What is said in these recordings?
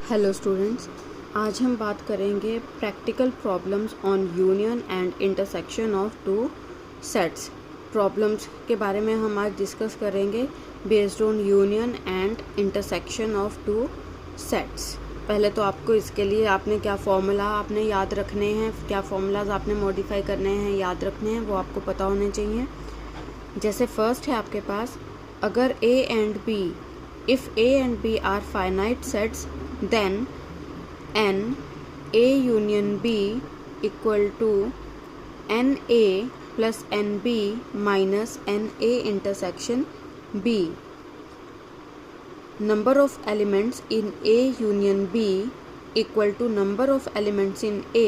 Hello students, आज हम बात करेंगे practical problems on union and intersection of two sets. Problems के बारे में हम आज डिस्कस करेंगे based on union and intersection of two sets. पहले तो आपको इसके लिए आपने क्या फॉर्मूला आपने याद रखने हैं, क्या फॉर्मूलाज आपने मॉडिफाई करने हैं, याद रखने हैं, वो आपको पता होने चाहिए। जैसे फर्स्ट है आपके पास, अगर A and B, if A and B are finite sets, then n A union B equal to n A plus n B minus n A intersection B. Number of elements in A union B equal to number of elements in A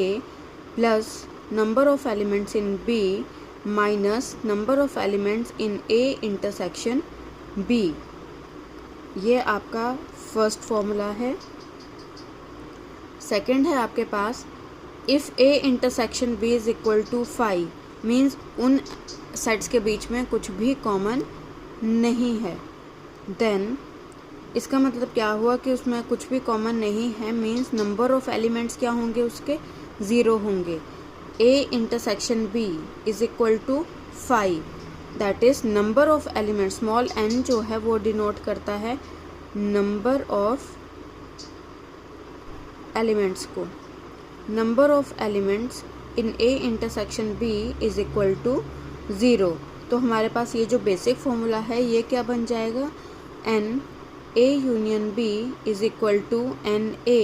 plus number of elements in B minus number of elements in A intersection B. ये आपका first formula है। Second है आपके पास, if A intersection B is equal to 5 means उन sets के बीच में कुछ भी कॉमन नहीं है। देन इसका मतलब क्या हुआ कि उसमें कुछ भी कॉमन नहीं है, मीन्स नंबर ऑफ एलिमेंट्स क्या होंगे, उसके 0 होंगे। A intersection B is equal to 5, that is number of elements, small n जो है वो डिनोट करता है नंबर ऑफ एलिमेंट्स को। Number of elements in A intersection B is equal to 0। तो हमारे पास ये जो बेसिक फॉर्मूला है ये क्या बन जाएगा, n A union B is equal to n A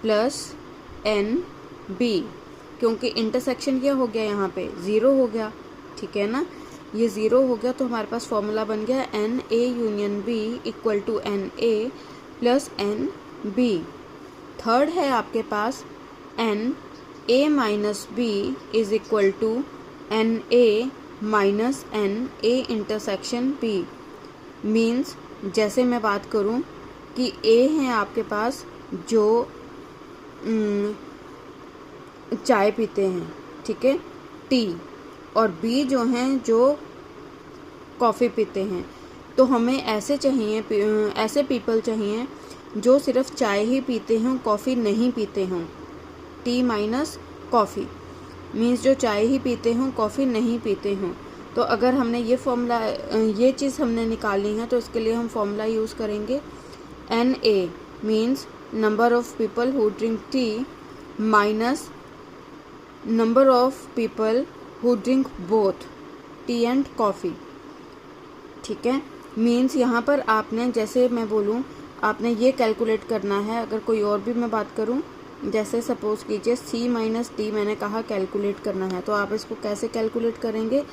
plus n B, क्योंकि इंटरसेक्शन क्या हो गया, यहाँ पे 0 हो गया, ठीक है ना। ये 0 हो गया तो हमारे पास फॉर्मूला बन गया n A union B equal to n A plus n B। Third है आपके पास n A minus B is equal to n A minus n A intersection B। Means जैसे मैं बात करूं कि A है आपके पास जो चाय पीते हैं, ठीक है, टी, और B जो हैं जो कॉफ़ी पीते हैं। तो हमें ऐसे चाहिए, ऐसे पीपल चाहिए जो सिर्फ चाय ही पीते हों, कॉफ़ी नहीं पीते हों। टी माइनस कॉफ़ी मीन्स जो चाय ही पीते हों, कॉफ़ी नहीं पीते हों। तो अगर हमने ये फॉर्मूला, ये चीज़ हमने निकालनी है तो इसके लिए हम फॉर्मूला यूज़ करेंगे N A means number of people who drink tea minus number of people who drink both tea and coffee, ठीक है। मीन्स यहाँ पर आपने, जैसे मैं बोलूँ, आपने ये कैलकुलेट करना है। अगर कोई और भी मैं बात करूँ, जैसे सपोज़ कीजिए C माइनस डी मैंने कहा कैलकुलेट करना है, तो आप इसको कैसे कैलकुलेट करेंगे,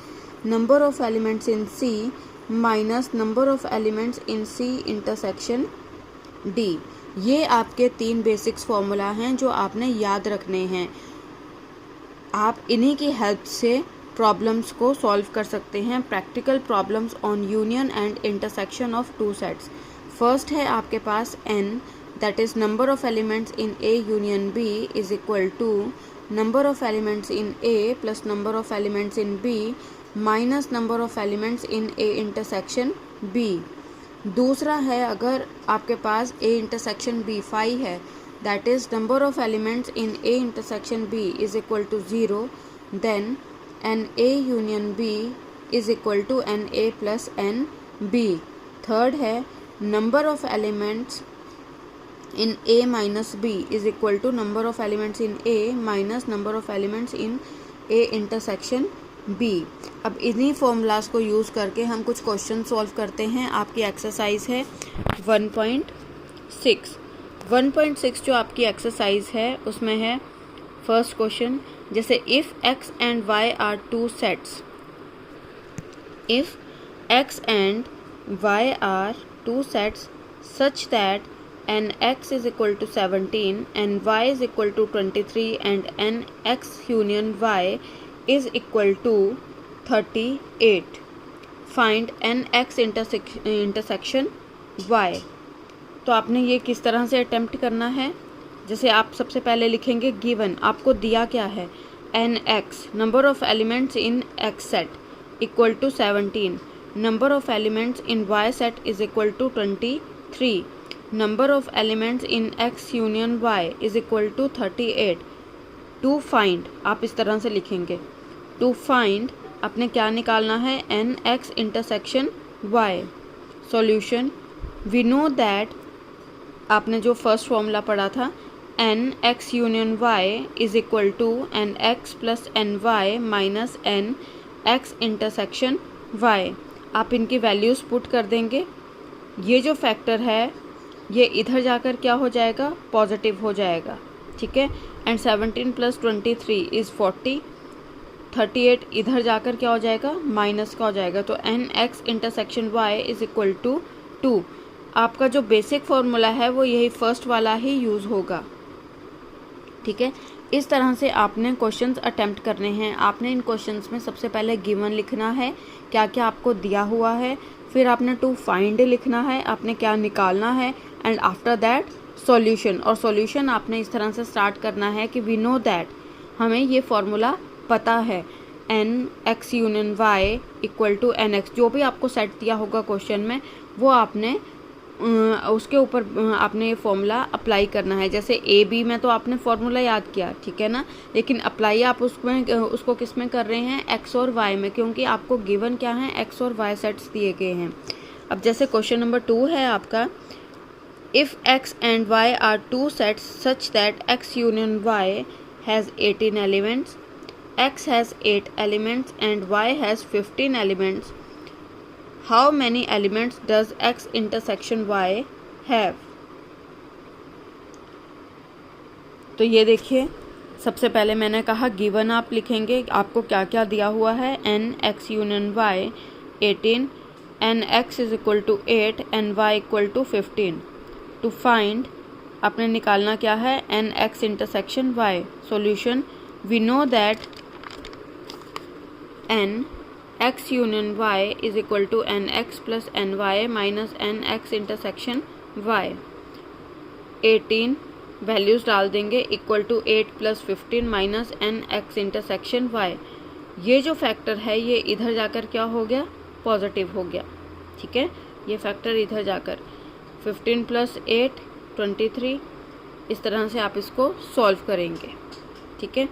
number of elements in C minus number of elements in C intersection D। ये आपके 3 बेसिक्स फॉर्मूला हैं जो आपने याद रखने हैं। आप इन्हीं की हेल्प से प्रॉब्लम्स को सॉल्व कर सकते हैं, practical problems on union and intersection of two sets. First है आपके पास n, that is number of elements in A union B is equal to number of elements in A plus number of elements in B minus number of elements in A intersection B। दूसरा है, अगर आपके पास A intersection B 5 है, that is number of elements in A intersection B is equal to 0, then n A union B is equal to n A plus n B। Third है, number of elements in A minus B is equal to number of elements in A minus number of elements in A intersection B। अब इन्हीं formulas को use करके हम कुछ question solve करते हैं। आपकी एक्सरसाइज है 1.6। 1.6 जो आपकी एक्सरसाइज है उसमें है फर्स्ट क्वेश्चन, जैसे if x and y are two sets, if x and y are two sets such that n x is equal to 17 and y is equal to 23 and n x union y is equal to 38, find n x intersection y। तो आपने ये किस तरह से attempt करना है, जैसे आप सबसे पहले लिखेंगे गिवन, आपको दिया क्या है, N X number of elements in X set equal to 17, number of elements in Y set is equal to 23। Number of elements in x union y is equal to 38। To find, आप इस तरह से लिखेंगे, to find आपने क्या निकालना है, N X intersection y। Solution, we know that, आपने जो फर्स्ट फॉर्मूला पढ़ा था, N X union y is equal to N X plus N Y minus N X intersection y। आप इनकी वैल्यूज़ पुट कर देंगे, ये जो फैक्टर है ये इधर जाकर क्या हो जाएगा, पॉजिटिव हो जाएगा, ठीक है। एंड 17 प्लस 23 इज़ 40, 38 इधर जाकर क्या हो जाएगा, माइनस का हो जाएगा। तो N X intersection Y is equal to 2। आपका जो बेसिक फॉर्मूला है वो यही फर्स्ट वाला ही यूज़ होगा, ठीक है। इस तरह से आपने क्वेश्चंस अटेम्प्ट करने हैं। आपने इन क्वेश्चंस में सबसे पहले गिवन लिखना है, क्या क्या आपको दिया हुआ है, फिर आपने टू फाइंड लिखना है, आपने क्या निकालना है, एंड आफ्टर दैट सॉल्यूशन। और सॉल्यूशन आपने इस तरह से स्टार्ट करना है कि वी नो दैट, हमें ये फॉर्मूला पता है, N X union Y equal to N X, जो भी आपको सेट दिया होगा क्वेश्चन में वो आपने उसके ऊपर आपने ये फॉर्मूला अप्लाई करना है। जैसे ए बी में तो आपने फॉर्मूला याद किया, ठीक है ना, लेकिन अप्लाई आप उसको किस में कर रहे हैं, एक्स और वाई में, क्योंकि आपको गिवन क्या है, एक्स और वाई सेट्स दिए गए हैं। अब जैसे क्वेश्चन नंबर 2 है आपका, if X and Y are two sets such that X union Y has 18 elements, x has 8 elements and y has 15 elements. How many elements does x intersection y have? तो ये देखिए, सबसे पहले मैंने कहा given आप लिखेंगे, आपको क्या क्या दिया हुआ है, n x union y 18, n x is equal to 8 n y equal to 15। To find आपने निकालना क्या है, n x intersection y। Solution, we know that n x union y is equal to N X plus N Y minus N X intersection y। 18 values डाल देंगे, equal to 8 plus 15 minus N X intersection y। ये जो factor है ये इधर जाकर क्या हो गया, पॉजिटिव हो गया, ठीक है। ये फैक्टर इधर जाकर 15 प्लस 8 23, इस तरह से आप इसको सॉल्व करेंगे, ठीक है।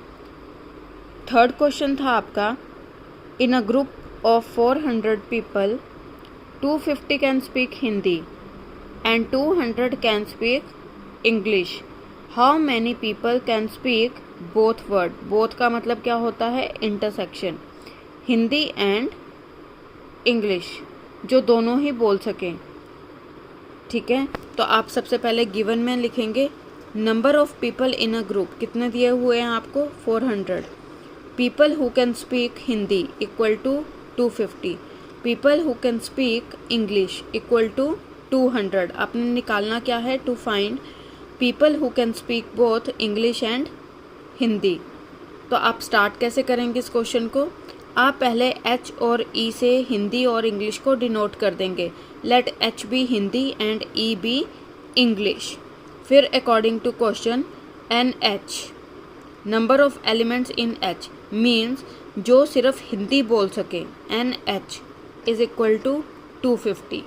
थर्ड क्वेश्चन था आपका, in a group of 400 people 250 can speak Hindi and 200 can speak English. How many people can speak both word? both का मतलब क्या होता है, इंटरसेक्शन, हिंदी एंड इंग्लिश, जो दोनों ही बोल सकें, ठीक है। तो आप सबसे पहले गिवन में लिखेंगे number of people in a group, कितने दिए हुए हैं आपको, 400। People who can speak Hindi equal to 250. People who can speak English equal to 200. आपने निकालना क्या है, to find people who can speak both English and Hindi. तो आप स्टार्ट कैसे करेंगे इस क्वेश्चन को, आप पहले H और E से हिंदी और इंग्लिश को डिनोट कर देंगे। Let H be Hindi and E be English. फिर according to question NH, number of elements in H means जो सिर्फ हिंदी बोल सके, NH is equal to 250,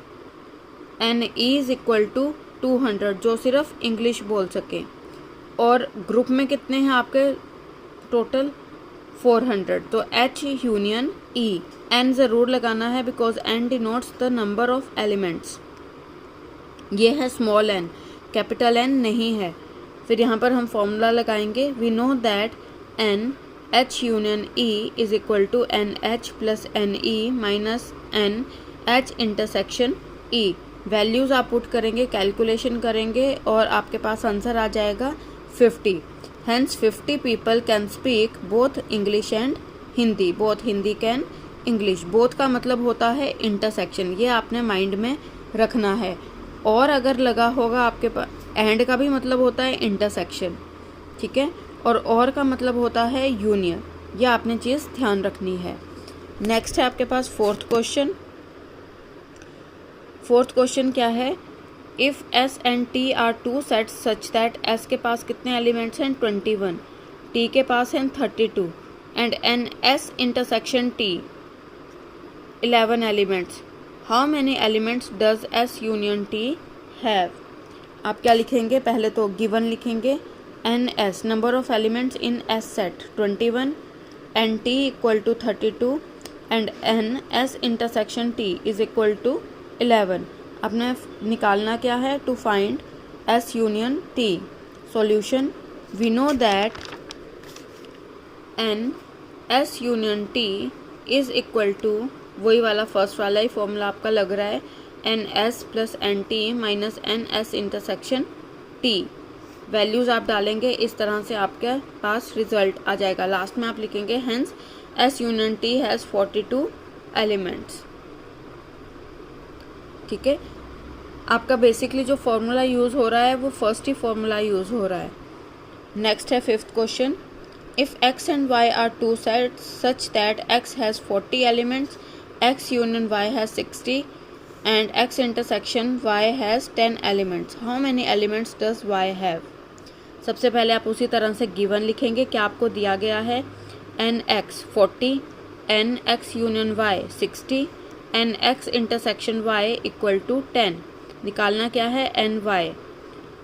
NE is equal to 200, जो सिर्फ इंग्लिश बोल सके। और ग्रुप में कितने हैं आपके टोटल, 400, तो H यूनियन E, N ज़रूर लगाना है because N denotes the number of elements. ये है स्मॉल n, कैपिटल N नहीं है। फिर यहाँ पर हम फॉर्मूला लगाएंगे, we know that N H union E is equal to N H plus N E minus N H intersection E. Values आप पुट करेंगे, कैलकुलेशन करेंगे और आपके पास आंसर आ जाएगा 50। Hence 50 people can speak both English and Hindi, both Hindi can English. Both का मतलब होता है इंटरसेक्शन, ये आपने माइंड में रखना है। और अगर लगा होगा आपके पास, एंड का भी मतलब होता है इंटरसेक्शन, ठीक है, और का मतलब होता है यूनियन, ये आपने चीज़ ध्यान रखनी है। नेक्स्ट है आपके पास फोर्थ क्वेश्चन। फोर्थ क्वेश्चन क्या है, if S and T R two sets such that S के पास कितने एलिमेंट्स हैं, 21, टी के पास हैं 32 and N S intersection T 11 elements, how many elements does S union T have. आप क्या लिखेंगे, पहले तो गिवन लिखेंगे NS number of elements in S set 21, NT equal to 32 and NS intersection T is equal to 11। आपने निकालना क्या है, to find S union T। Solution, we know that NS union T is equal to, वही वाला first वाला ही formula आपका लग रहा है, NS plus NT minus NS intersection T। Values आप डालेंगे, इस तरह से आपके पास रिजल्ट आ जाएगा। लास्ट में आप लिखेंगे hence S union T has 42 elements. ठीक है, आपका बेसिकली जो फॉर्मूला यूज़ हो रहा है वो फर्स्ट ही फॉर्मूला यूज़ हो रहा है। नेक्स्ट है 5th question, if x and y are two sets such that x has 40 elements, x union y has 60 and x intersection y has 10 elements, how many elements does y have? सबसे पहले आप उसी तरह से given लिखेंगे, क्या आपको दिया गया है, nx 40, nx union y 60, nx intersection y equal to 10। निकालना क्या है, ny।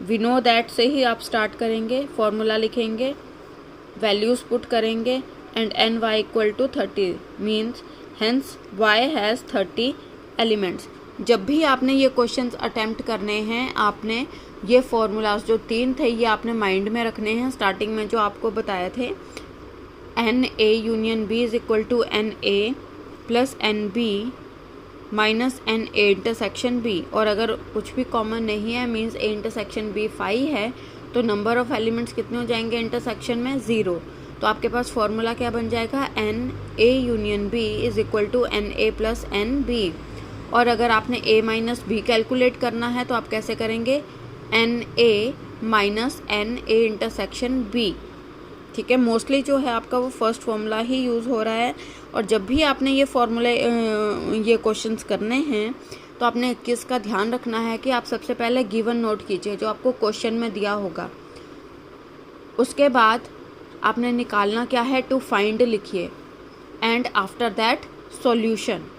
वी नो दैट से ही आप स्टार्ट करेंगे, फॉर्मूला लिखेंगे, वैल्यूज़ पुट करेंगे and ny equal to 30 means hence y has 30 elements. जब भी आपने ये क्वेश्चंस अटेम्प्ट करने हैं, आपने ये फॉर्मूलाज जो 3 थे ये आपने माइंड में रखने हैं। स्टार्टिंग में जो आपको बताए थे, NA union B is equal to NA plus NB minus NA intersection B, और अगर कुछ भी कॉमन नहीं है मीन्स A इंटरसेक्शन B 5 है, तो नंबर ऑफ एलिमेंट्स कितने हो जाएंगे इंटरसेक्शन में, 0। तो आपके पास फॉर्मूला क्या बन जाएगा, NA union B is equal to NA plus NB। और अगर आपने A माइनस B कैलकुलेट करना है तो आप कैसे करेंगे, NA minus NA intersection B। ठीक है, मोस्टली जो है आपका वो फर्स्ट फॉर्मूला ही यूज़ हो रहा है। और जब भी आपने ये फॉर्मूले ये क्वेश्चंस करने हैं तो आपने किसका ध्यान रखना है कि आप सबसे पहले गिवन नोट कीजिए जो आपको क्वेश्चन में दिया होगा। उसके बाद आपने निकालना क्या है, टू फाइंड लिखिए एंड आफ्टर दैट सॉल्यूशन।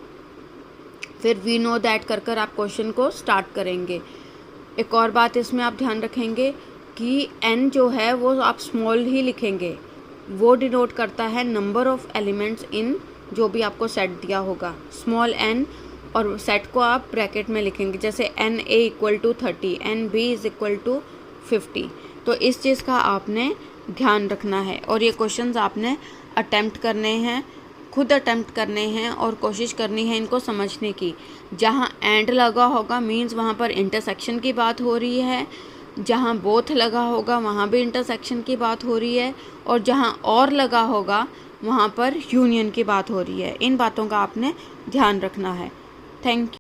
फिर वी नो दैट कर कर आप क्वेश्चन को स्टार्ट करेंगे। एक और बात इसमें आप ध्यान रखेंगे कि n जो है वो आप स्मॉल ही लिखेंगे, वो डिनोट करता है नंबर ऑफ एलिमेंट्स इन जो भी आपको सेट दिया होगा, स्मॉल n, और सेट को आप ब्रैकेट में लिखेंगे, जैसे NA equal to 30, NB is equal to 50। तो इस चीज़ का आपने ध्यान रखना है और ये क्वेश्चंस आपने अटेम्प्ट करने हैं, खुद अटेम्प्ट करने हैं और कोशिश करनी है इनको समझने की। जहाँ एंड लगा होगा मीन्स वहाँ पर इंटरसेक्शन की बात हो रही है, जहाँ बोथ लगा होगा वहाँ भी इंटरसेक्शन की बात हो रही है, और जहाँ और लगा होगा वहाँ पर यूनियन की बात हो रही है। इन बातों का आपने ध्यान रखना है। Thank you.